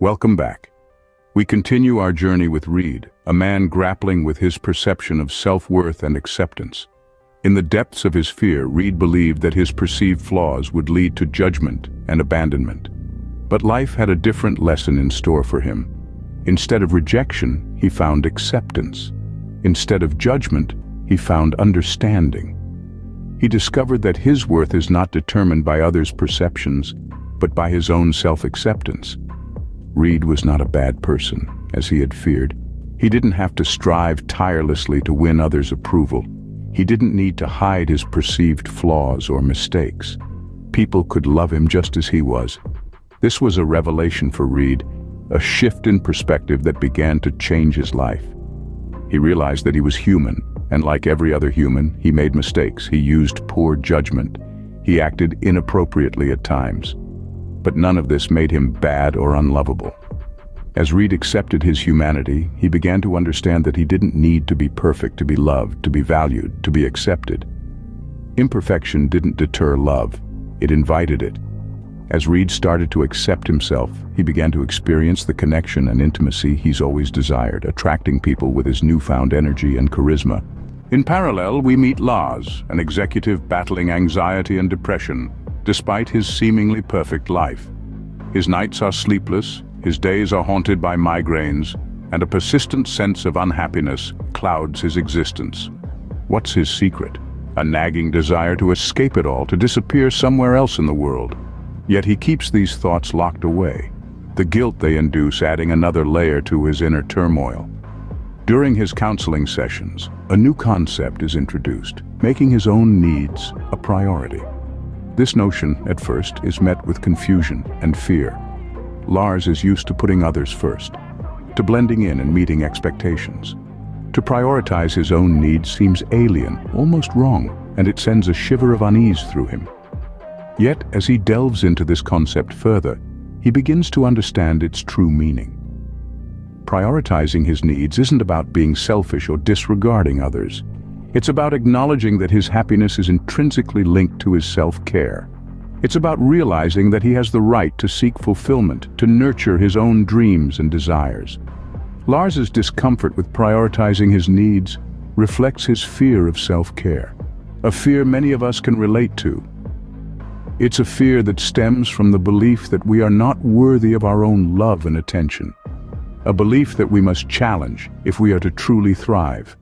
Welcome back. We continue our journey with Reed, a man grappling with his perception of self-worth and acceptance. In the depths of his fear, Reed believed that his perceived flaws would lead to judgment and abandonment. But life had a different lesson in store for him. Instead of rejection, he found acceptance. Instead of judgment, he found understanding. He discovered that his worth is not determined by others' perceptions, but by his own self-acceptance. Reed was not a bad person, as he had feared. He didn't have to strive tirelessly to win others' approval. He didn't need to hide his perceived flaws or mistakes. People could love him just as he was. This was a revelation for Reed, a shift in perspective that began to change his life. He realized that he was human, and like every other human, he made mistakes. He used poor judgment. He acted inappropriately at times. But none of this made him bad or unlovable. As Reed accepted his humanity, he began to understand that he didn't need to be perfect to be loved, to be valued, to be accepted. Imperfection didn't deter love, it invited it. As Reed started to accept himself, he began to experience the connection and intimacy he's always desired, attracting people with his newfound energy and charisma. In parallel, we meet Lars, an executive battling anxiety and depression, despite his seemingly perfect life. His nights are sleepless, his days are haunted by migraines, and a persistent sense of unhappiness clouds his existence. What's his secret? A nagging desire to escape it all, to disappear somewhere else in the world. Yet he keeps these thoughts locked away, the guilt they induce adding another layer to his inner turmoil. During his counseling sessions, a new concept is introduced, making his own needs a priority. This notion, at first, is met with confusion and fear. Lars is used to putting others first, to blending in and meeting expectations. To prioritize his own needs seems alien, almost wrong, and it sends a shiver of unease through him. Yet, as he delves into this concept further, he begins to understand its true meaning. Prioritizing his needs isn't about being selfish or disregarding others. It's about acknowledging that his happiness is intrinsically linked to his self-care. It's about realizing that he has the right to seek fulfillment, to nurture his own dreams and desires. Lars's discomfort with prioritizing his needs reflects his fear of self-care, a fear many of us can relate to. It's a fear that stems from the belief that we are not worthy of our own love and attention, a belief that we must challenge if we are to truly thrive.